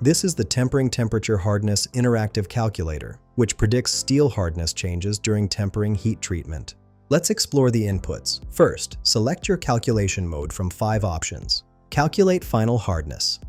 This is the Tempering Temperature Hardness Interactive Calculator, which predicts steel hardness changes during tempering heat treatment. Let's explore the inputs. First, select your calculation mode from 5 options. Calculate final hardness.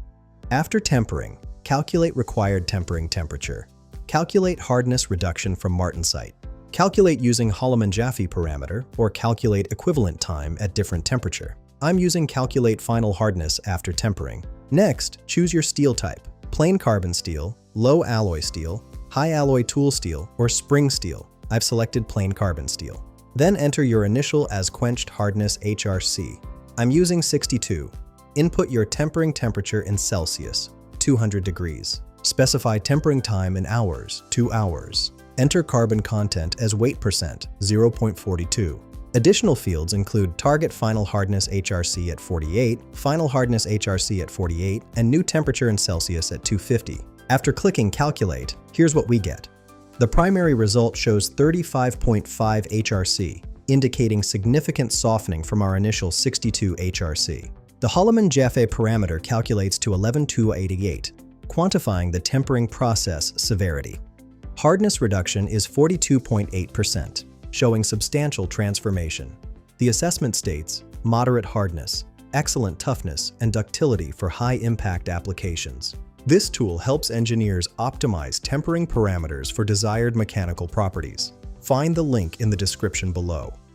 After tempering, calculate required tempering temperature. Calculate hardness reduction from martensite. Calculate using Holoman-Jaffe parameter or calculate equivalent time at different temperature. I'm using calculate final hardness after tempering. Next, choose your steel type: plain carbon steel, low alloy steel, high alloy tool steel, or spring steel. I've selected plain carbon steel. Then enter your initial as quenched hardness HRC. I'm using 62. Input your tempering temperature in Celsius, 200 degrees. Specify tempering time in hours, 2 hours. Enter carbon content as weight percent, 0.42. Additional fields include target final hardness HRC at 48, final hardness HRC at 48, and new temperature in Celsius at 250. After clicking Calculate, here's what we get. The primary result shows 35.5 HRC, indicating significant softening from our initial 62 HRC. The Holoman-Jaffe parameter calculates to 11,288, quantifying the tempering process severity. Hardness reduction is 42.8%, showing substantial transformation. The assessment states moderate hardness, excellent toughness, and ductility for high-impact applications. This tool helps engineers optimize tempering parameters for desired mechanical properties. Find the link in the description below.